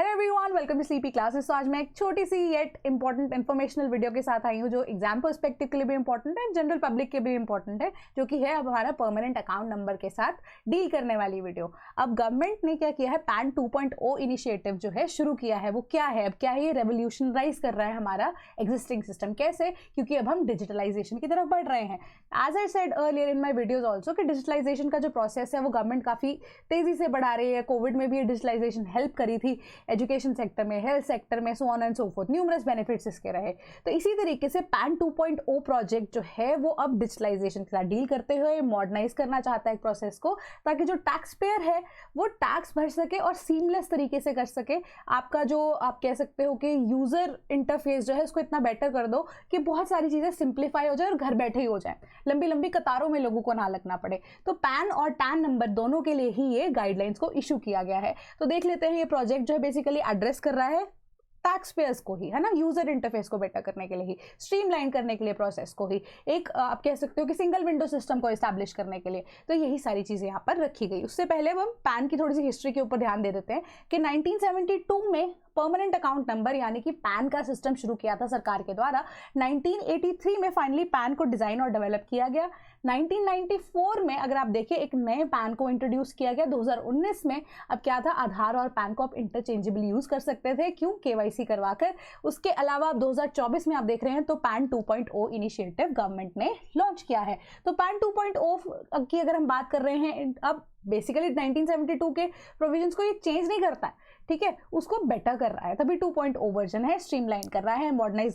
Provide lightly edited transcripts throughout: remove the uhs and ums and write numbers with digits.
Hello everyone, welcome to sleepy classes. तो आज मैं एक छोटी सी येट इंपॉर्टेंट इन्फॉर्मेशनल वीडियो के साथ आई हूँ जो एग्जाम पर्सपेक्टिव के लिए भी इंपॉर्टेंट है, जनरल पब्लिक के भी इंपॉर्टेंट है, जो कि है अब हमारा परमानेंट अकाउंट नंबर के साथ डील करने वाली वीडियो। अब गवर्नमेंट ने क्या किया है, पैन 2.0 इनिशिएटिव जो है शुरू किया है। वो क्या है, अब क्या है, ये रेवोल्यूशनराइज कर रहा है हमारा एग्जिस्टिंग सिस्टम। कैसे? क्योंकि अब हम डिजिटलाइजेशन की तरफ बढ़ रहे हैं। As I said earlier in my videos also कि डिजिटलाइजेशन का जो प्रोसेस है वो गवर्नमेंट काफ़ी तेज़ी से बढ़ा रही है। कोविड में भी ये डिजिटलाइजेशन हेल्प करी थी, एजुकेशन सेक्टर में, हेल्थ सेक्टर में, so on and so fourth, numerous benefits इसके रहे। तो इसी तरीके से पैन 2.0 प्रोजेक्ट जो है वो अब डिजिटलाइजेशन के साथ डील करते हुए मॉडर्नाइज करना चाहता है एक प्रोसेस को, ताकि जो टैक्स पेयर है वो टैक्स भर सके और सीमलेस तरीके से कर सके। आपका जो आप कह सकते हो कि यूजर इंटरफेस जो है उसको इतना बेटर कर दो कि बहुत सारी चीज़ें सिंप्लीफाई हो जाए और घर बैठे ही हो जाए, लंबी लंबी कतारों में लोगों को ना लगना पड़े। तो पैन और टैन नंबर दोनों के लिए ही ये गाइडलाइंस को इशू किया गया है। तो देख लेते हैं ये प्रोजेक्ट जो है बेसिकली एड्रेस कर रहा है टैक्स पेयर्स को ही, है ना, यूजर इंटरफेस को बेटर करने के लिए ही, स्ट्रीमलाइन करने के लिए प्रोसेस को ही, एक आप कह सकते हो कि सिंगल विंडो सिस्टम को एस्टैब्लिश करने के लिए। तो यही सारी चीज़ें यहाँ पर रखी गई। उससे पहले हम पैन की थोड़ी सी हिस्ट्री के ऊपर ध्यान दे देते हैं कि 1972 में परमानेंट अकाउंट नंबर यानी कि पैन का सिस्टम शुरू किया था सरकार के द्वारा। 1983 में फाइनली पैन को डिजाइन और डेवलप किया गया। 1994 में अगर आप देखें एक नए पैन को इंट्रोड्यूस किया गया। 2019 में अब क्या था, आधार और पैन को आप इंटरचेंजेबल यूज कर सकते थे। क्यों? केवाईसी करवाकर। उसके अलावा अब 2024 में आप देख रहे हैं तो पैन 2.0 इनिशिएटिव गवर्नमेंट ने लॉन्च किया है। तो पैन 2.0 की अगर हम बात कर रहे हैं, अब बेसिकली 1972 के प्रोविजंस को ये चेंज नहीं करता है, ठीक है, उसको बेटर कर रहा है, तभी 2.0 वर्जन है, स्ट्रीमलाइन कर रहा है, मॉडर्नाइज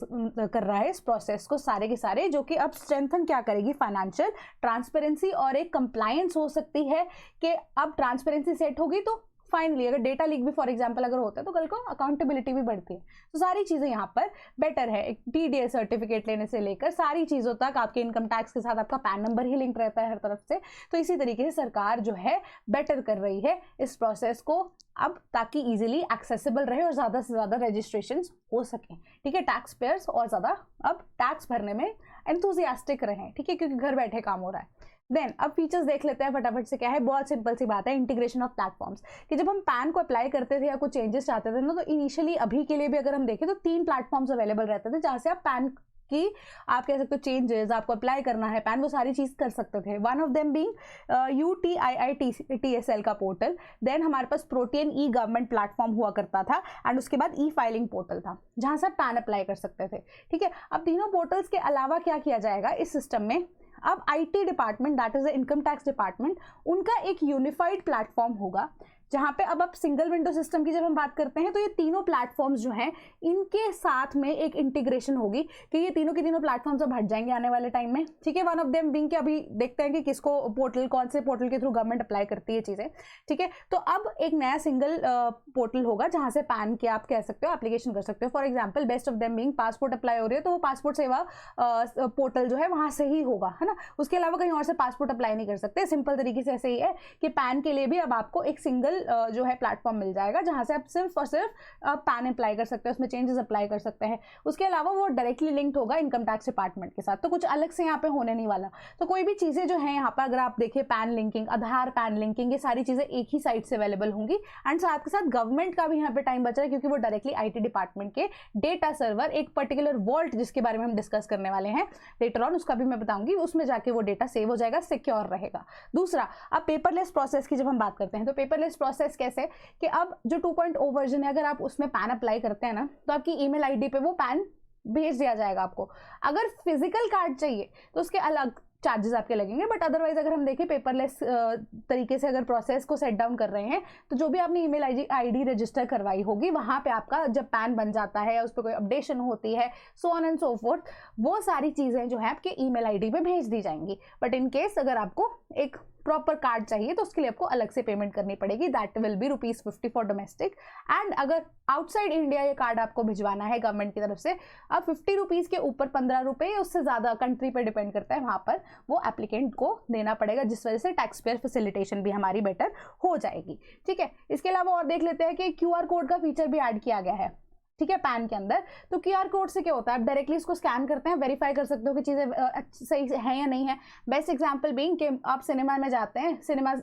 कर रहा है इस प्रोसेस को सारे के सारे, जो कि अब स्ट्रेंथन क्या करेगी, फाइनेंशियल ट्रांसपेरेंसी और एक कंप्लायंस हो सकती है कि अब ट्रांसपेरेंसी सेट होगी तो फाइनली अगर डेटा लीक भी फॉर एग्जांपल अगर होता है तो कल को अकाउंटेबिलिटी भी बढ़ती है। तो सारी चीज़ें यहाँ पर बेटर है। एक टीडीएस सर्टिफिकेट लेने से लेकर सारी चीज़ों तक आपके इनकम टैक्स के साथ आपका पैन नंबर ही लिंक रहता है हर तरफ से। तो इसी तरीके से सरकार जो है बेटर कर रही है इस प्रोसेस को अब, ताकि इजीली एक्सेसिबल रहे और ज़्यादा से ज़्यादा रजिस्ट्रेशन हो सके, ठीक है, टैक्स पेयर्स और ज़्यादा अब टैक्स भरने में एंथुजियास्टिक रहें, ठीक है, क्योंकि घर बैठे काम हो रहा है। देन अब फीचर्स देख लेते हैं फटाफट से। क्या है, बहुत सिंपल सी बात है, इंटीग्रेशन ऑफ प्लेटफॉर्म्स। कि जब हम पैन को अप्लाई करते थे या कुछ चेंजेस चाहते थे ना, तो इनिशियली अभी के लिए भी अगर हम देखें तो 3 प्लेटफॉर्म्स अवेलेबल रहते थे जहाँ से आप पैन की आप कह सकते हो चेंजेस आपको अप्लाई करना है पैन, वो सारी चीज़ कर सकते थे। One of them being UTIITSL का पोर्टल, देन हमारे पास प्रोटेन ई गवर्नमेंट प्लेटफॉर्म हुआ करता था, एंड उसके बाद ई फाइलिंग पोर्टल था जहाँ से आप पैन अप्लाई कर सकते थे, ठीक है। अब तीनों पोर्टल्स के अलावा क्या किया जाएगा इस सिस्टम में, अब IT department, that is the income tax department, उनका एक यूनिफाइड प्लेटफॉर्म होगा जहाँ पे अब आप सिंगल विंडो सिस्टम की जब हम बात करते हैं तो ये तीनों प्लेटफॉर्म्स जो हैं इनके साथ में एक इंटीग्रेशन होगी कि ये तीनों के तीनों प्लेटफॉर्म्स अब हट जाएंगे आने वाले टाइम में, ठीक है। वन ऑफ देम बीइंग कि अभी देखते हैं कि किसको पोर्टल, कौन से पोर्टल के थ्रू गवर्नमेंट अप्लाई करती है चीज़ें, ठीक है। तो अब एक नया सिंगल पोर्टल होगा जहाँ से पैन के आप कह सकते हो एप्लीकेशन कर सकते हो। For example best of them being passport apply हो रही है तो वो पासपोर्ट सेवा पोर्टल जो है वहाँ से ही होगा, है ना, उसके अलावा कहीं और से पासपोर्ट अप्लाई नहीं कर सकते। सिंपल तरीके से ऐसे ही है कि पैन के लिए भी अब आपको एक सिंगल जो है प्लेटफॉर्म मिल जाएगा जहां से आप सिर्फ और सिर्फ पैन अप्लाई कर सकते हैं, उसमें चेंजेस अप्लाई कर सकते हैं। उसके अलावा वो डायरेक्टली लिंक्ड होगा इनकम टैक्स डिपार्टमेंट के साथ, तो कुछ अलग से यहाँ पे होने नहीं वाला। तो कोई भी चीज़ें जो है यहाँ पर अगर आप देखिए, पैन लिंकिंग, आधार पैन लिंकिंग, ये सारी चीज़ें एक ही साइट से अवेलेबल होंगी। एंड साथ के साथ गवर्नमेंट का भी यहाँ पे टाइम बच रहा है क्योंकि वो डायरेक्टली IT डिपार्टमेंट के डेटा सर्वर, एक पर्टिकुलर वॉल्ट जिसके बारे में हम डिस्कस करने वाले हैं लेटर ऑन, उसका भी मैं बताऊंगी, उसमें जाके वो डेटा सेव हो जाएगा, सिक्योर रहेगा। दूसरा, अब पेपरलेस प्रोसेस की जब हम बात करते हैं तो पेपरलेस प्रोसेस कैसे कि अब जो 2.0 वर्जन है, अगर आप उसमें पैन अप्लाई करते हैं ना तो आपकी ईमेल ID पे वो पैन भेज दिया जाएगा आपको। अगर फिजिकल कार्ड चाहिए तो उसके अलग चार्जेस आपके लगेंगे, बट अदरवाइज अगर हम देखें पेपरलेस तरीके से अगर प्रोसेस को सेट डाउन कर रहे हैं तो जो भी आपने ईमेल ID रजिस्टर करवाई होगी वहाँ पे आपका जब पैन बन जाता है या उस पर कोई अपडेशन होती है, so on and so fourth, वो सारी चीज़ें जो है आपके ईमेल ID पे भेज दी जाएंगी। बट इन केस अगर आपको एक प्रॉपर कार्ड चाहिए तो उसके लिए आपको अलग से पेमेंट करनी पड़ेगी, that will be ₹50 for domestic. And अगर आउटसाइड इंडिया ये कार्ड आपको भिजवाना है गवर्नमेंट की तरफ से, अब ₹50 के ऊपर ₹15 या उससे ज़्यादा कंट्री पर डिपेंड करता है, वहाँ पर वो एप्लीकेंट को देना पड़ेगा, जिस वजह से टैक्स पेयर फैसिलिटेशन भी हमारी बेटर हो जाएगी, ठीक है। इसके अलावा और देख लेते हैं कि QR कोड का फीचर भी ऐड किया गया है। ठीक है, पैन के अंदर। तो क्यूआर कोड से क्या होता है, आप डायरेक्टली इसको स्कैन करते हैं, वेरीफाई कर सकते हो कि चीज़ें सही है या नहीं है। बेस्ट एग्जांपल बीइंग कि आप सिनेमा में जाते हैं, सिनेमा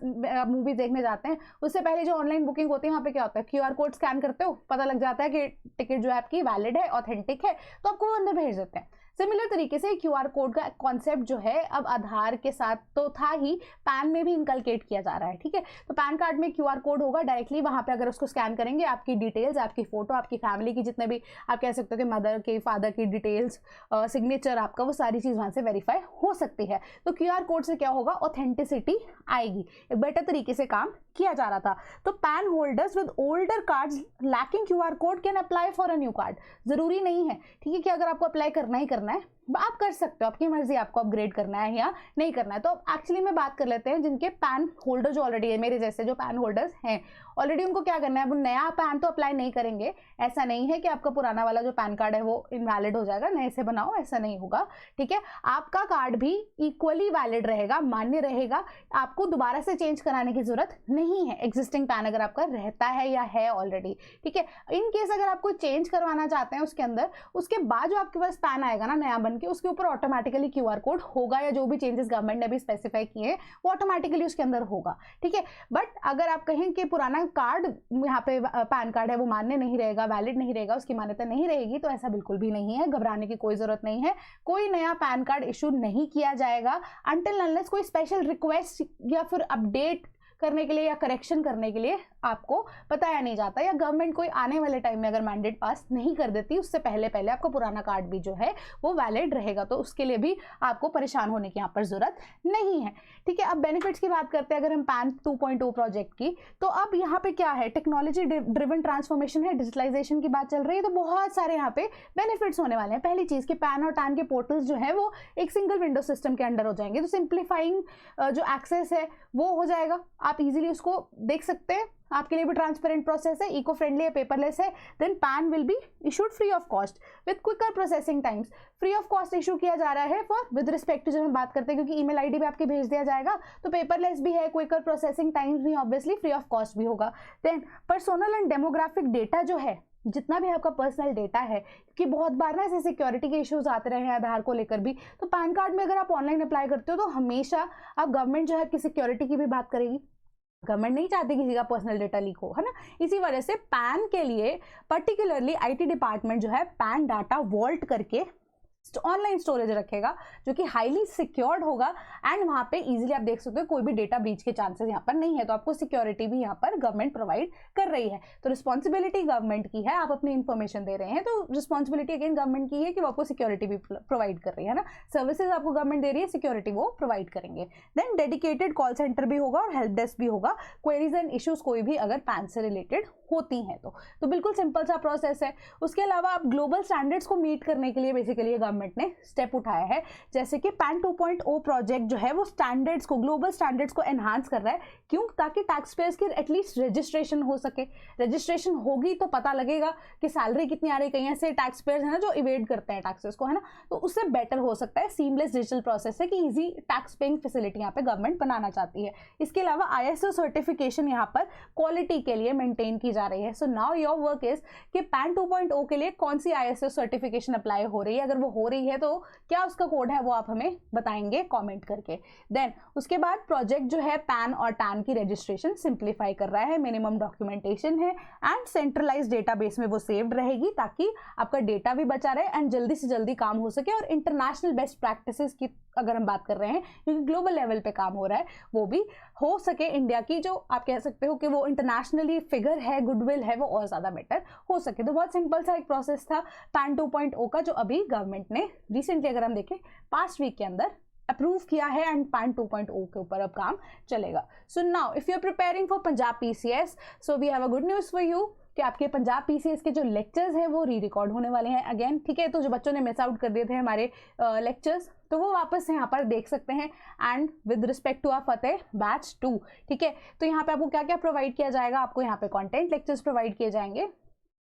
मूवी देखने जाते हैं, उससे पहले जो ऑनलाइन बुकिंग होती है वहाँ पे क्या होता है, क्यूआर कोड स्कैन करते हो, पता लग जाता है कि टिकट जो है आपकी वैलिड है, ऑथेंटिक है, तो आपको वो अंदर भेज देते हैं। सिमिलर तरीके से क्यूआर कोड का कॉन्सेप्ट जो है अब आधार के साथ तो था ही, पैन में भी इनकलकेट किया जा रहा है। ठीक है, तो पैन कार्ड में क्यूआर कोड होगा, डायरेक्टली वहां पे अगर उसको स्कैन करेंगे आपकी डिटेल्स, आपकी फोटो, आपकी फैमिली की जितने भी आप कह सकते हो कि मदर के, फादर की डिटेल्स, सिग्नेचर आपका, वो सारी चीज़ वहाँ से वेरीफाई हो सकती है। तो क्यूआर कोड से क्या होगा, ऑथेंटिसिटी आएगी, एक बेटर तरीके से काम किया जा रहा था। तो pan holders with older cards lacking QR code can apply for a new card. जरूरी नहीं है, ठीक है, कि अगर आपको अप्लाई करना ही करना है आप कर सकते हो, आपकी मर्जी, आपको अपग्रेड करना है या नहीं करना है। तो एक्चुअली में बात कर लेते हैं जिनके पैन होल्डर जो ऑलरेडी है, मेरे जैसे जो पैन होल्डर्स हैं ऑलरेडी, उनको क्या करना है, वो नया पैन तो अप्लाई नहीं करेंगे। ऐसा नहीं है कि आपका पुराना वाला जो पैन कार्ड है वो इनवैलिड हो जाएगा, नए से बनाओ, ऐसा नहीं होगा। ठीक है, आपका कार्ड भी इक्वली वैलिड रहेगा, मान्य रहेगा, आपको दोबारा से चेंज कराने की जरूरत नहीं है। एग्जिस्टिंग पैन अगर आपका रहता है या है ऑलरेडी, ठीक है, इन केस अगर आपको चेंज करवाना चाहते हैं उसके अंदर, उसके बाद जो आपके पास पैन आएगा ना नया बन के, उसके ऊपर ऑटोमेटिकली क्यूआर कोड होगा, या जो भी चेंजेस गवर्नमेंट ने भी स्पेसिफाई किए हैं वो ऑटोमेटिकली उसके अंदर होगा। ठीक है, बट अगर आप कहें कि पुराना कार्ड यहाँ पे पैन कार्ड है वो मान्य नहीं रहेगा, वैलिड नहीं रहेगा, उसकी मान्यता नहीं रहेगी, तो ऐसा बिल्कुल भी नहीं है, घबराने की कोई जरूरत नहीं है। कोई नया पैन कार्ड इशू नहीं किया जाएगा अनटिल अनलेस कोई स्पेशल रिक्वेस्ट या फिर अपडेट करने के लिए या करेक्शन करने के लिए आपको बताया नहीं जाता, या गवर्नमेंट कोई आने वाले टाइम में अगर मैंडेट पास नहीं कर देती उससे पहले आपका पुराना कार्ड भी जो है वो वैलिड रहेगा, तो उसके लिए भी आपको परेशान होने की यहाँ पर जरूरत नहीं है। ठीक है, अब बेनिफिट्स की बात करते हैं अगर हम पैन 2.0 प्रोजेक्ट की, तो अब यहाँ पे क्या है, टेक्नोलॉजी ड्रिवन ट्रांसफॉर्मेशन है, डिजिटलाइजेशन की बात चल रही है, तो बहुत सारे यहाँ पे बेनिफिट्स होने वाले हैं। पहली चीज कि पैन और टैन के पोर्टल्स जो है वो एक सिंगल विंडो सिस्टम के अंडर हो जाएंगे, तो सिंप्लीफाइंग जो एक्सेस है वो हो जाएगा, आप इजीली उसको देख सकते हैं, आपके लिए भी ट्रांसपेरेंट प्रोसेस है, इको फ्रेंडली है, पेपरलेस है। Then PAN will be issued free of cost with quicker processing times. Free of cost issue किया जा रहा है फॉर विद रिस्पेक्ट टू, जब हम बात करते हैं क्योंकि ईमेल आईडी पे आपके भेज दिया जाएगा, तो पेपरलेस भी है, क्विकर प्रोसेसिंग टाइम्स भी, ऑब्वियसली फ्री ऑफ कॉस्ट भी होगा। Then personal and demographic data जो है, जितना भी आपका पर्सनल डेटा है, क्योंकि बहुत बार ना ऐसे सिक्योरिटी के इश्यूज आते रहे हैं आधार को लेकर भी, तो पैन कार्ड में अगर आप ऑनलाइन अप्लाई करते हो तो हमेशा आप गवर्नमेंट जो है आपकी सिक्योरिटी की भी बात करेगी, गवर्नमेंट नहीं चाहती किसी का पर्सनल डेटा लीक हो, है ना। इसी वजह से पैन के लिए पर्टिकुलरली आईटी डिपार्टमेंट जो है पैन डाटा वॉल्ट करके ऑनलाइन स्टोरेज रखेगा, जो कि हाईली सिक्योर्ड होगा, एंड वहां पे इजीली आप देख सकते हो कोई भी डेटा ब्रीच के चांसेस यहाँ पर नहीं है, तो आपको सिक्योरिटी भी यहाँ पर गवर्नमेंट प्रोवाइड कर रही है। तो रिस्पॉन्सिबिलिटी गवर्नमेंट की है, आप अपनी इन्फॉर्मेशन दे रहे हैं तो रिस्पॉन्सिबिलिटी अगेन गवर्नमेंट की है कि वो आपको सिक्योरिटी भी प्रोवाइड कर रही है ना, सर्विसेज आपको गवर्नमेंट दे रही है, सिक्योरिटी वो प्रोवाइड करेंगे। देन डेडिकेटेड कॉल सेंटर भी होगा और हेल्प डेस्क भी होगा, क्वेरीज एंड इश्यूज कोई भी अगर पैन से रिलेटेड होती हैं तो बिल्कुल सिंपल सा प्रोसेस है। उसके अलावा आप ग्लोबल स्टैंडर्ड्स को मीट करने के लिए बेसिकली गवर्नमेंट ने स्टेप उठाया है, जैसे कि पैन 2.0 प्रोजेक्ट जो है वो स्टैंडर्ड्स को, ग्लोबल स्टैंडर्ड्स को एनहांस कर रहा है। क्यों? ताकि टैक्स पेयर्स की एटलीस्ट रजिस्ट्रेशन हो सके, रजिस्ट्रेशन होगी तो पता लगेगा कि सैलरी कितनी आ रही। कहीं ऐसे टैक्स पेयर्स है ना जो इवेड करते हैं टैक्सेस को, है ना, तो उससे बेटर हो सकता है। सीमलेस डिजिटल प्रोसेस है कि इजी टैक्स पेइंग फैसिलिटी यहाँ पे गवर्नमेंट बनाना चाहती है। इसके अलावा ISO सर्टिफिकेशन यहाँ पर क्वालिटी के लिए मेंटेन की जा रही है। So now your work is कि पैन 2.0 के लिए कौन सी ISO सर्टिफिकेशन अप्लाई हो रही है, अगर वो हो रही है तो क्या उसका कोड है वो आप हमें बताएंगे कमेंट करके। देन उसके बाद प्रोजेक्ट जो है पैन और टैन की रजिस्ट्रेशन सिंप्लीफाई कर रहा है, मिनिमम डॉक्यूमेंटेशन है एंड सेंट्रलाइज डेटाबेस में वो सेव्ड रहेगी ताकि आपका डेटा भी बचा रहे एंड जल्दी से जल्दी काम हो सके। और इंटरनेशनल बेस्ट प्रैक्टिसेस की अगर हम बात कर रहे हैं, क्योंकि ग्लोबल लेवल पे काम हो रहा है, वो भी हो सके। इंडिया की जो आप कह सकते हो कि वो इंटरनेशनली फिगर है, गुडविल है, वो और ज्यादा बेटर हो सके। तो बहुत सिंपल सा एक प्रोसेस था पैन 2.0 का, जो अभी गवर्नमेंट ने रिसेंटली अगर हम देखें पास्ट वीक के अंदर अप्रूव किया है एंड पैन 2.0 के ऊपर अब काम चलेगा। So now if you are preparing for Punjab PCS, so we have a good news for you कि आपके पंजाब PCS के जो लेक्चर्स हैं वो री रिकॉर्ड होने वाले हैं अगेन। ठीक है, तो जो बच्चों ने मिस आउट कर दिए थे हमारे लेक्चर्स, तो वो वापस से यहाँ पर देख सकते हैं। And with respect to our Fateh batch 2, ठीक है, तो यहाँ पे आपको क्या क्या प्रोवाइड किया जाएगा, आपको यहाँ पे कंटेंट लेक्चर्स प्रोवाइड किए जाएंगे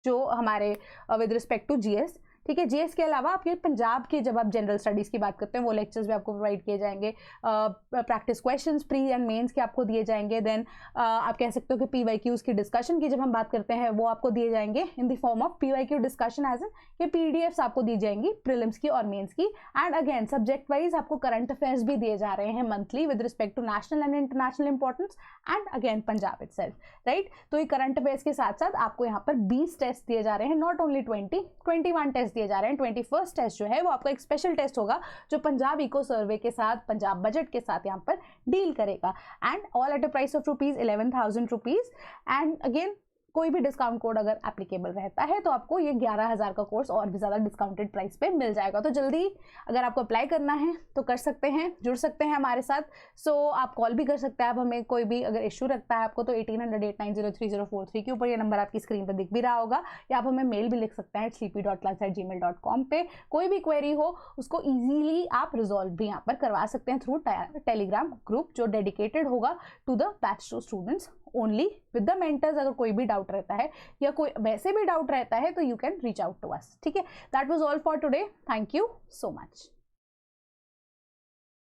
जो हमारे विद रिस्पेक्ट टू GS, ठीक है। जीएस के अलावा आपके पंजाब के जब आप जनरल स्टडीज की बात करते हैं वो लेक्चर्स भी आपको प्रोवाइड किए जाएंगे, practice questions pre and mains के आपको दिए जाएंगे, देन आप कह सकते हो कि पीवाईक्यूज की डिस्कशन की जब हम बात करते हैं वो आपको दिए जाएंगे in the form of PYQ discussion as an, ये पीडीएफ्स आपको दी जाएंगी प्रीलिम्स की और मेंस की। एंड अगेन सब्जेक्ट वाइज आपको करंट अफेयर्स भी दिए जा रहे हैं monthly with respect to national and international importance and again Punjab itself, right. तो ये करंट अफेयर्स के साथ साथ आपको यहाँ पर 20 टेस्ट दिए जा रहे हैं, नॉट ओनली 21 टेस्ट दिए जा रहे हैं। 21st टेस्ट जो है वो आपका एक स्पेशल टेस्ट होगा जो पंजाब इको सर्वे के साथ, पंजाब बजट के साथ यहाँ पर डील करेगा, and all at a price of ₹11,000। And again कोई भी डिस्काउंट कोड अगर एप्लीकेबल रहता है तो आपको ये 11,000 का कोर्स और भी ज़्यादा डिस्काउंटेड प्राइस पे मिल जाएगा। तो जल्दी अगर आपको अप्लाई करना है तो कर सकते हैं, जुड़ सकते हैं हमारे साथ। सो आप कॉल भी कर सकते हैं, आप हमें कोई भी अगर इशू रखता है आपको तो 1800-890-3043 के ऊपर ये नंबर आपकी स्क्रीन पर दिख भी रहा होगा, या आप हमें मेल भी लिख सकते हैं sleepy.class@gmail.com पे। कोई भी क्वेरी हो उसको ईजिली आप रिजॉल्व भी यहाँ पर करवा सकते हैं थ्रू टेलीग्राम ग्रुप जो डेडिकेटेड होगा to the batch two students only with the mentors. अगर कोई भी डाउट रहता है या कोई वैसे भी डाउट रहता है तो you can reach out to us, ठीक है। That was all for today, thank you so much.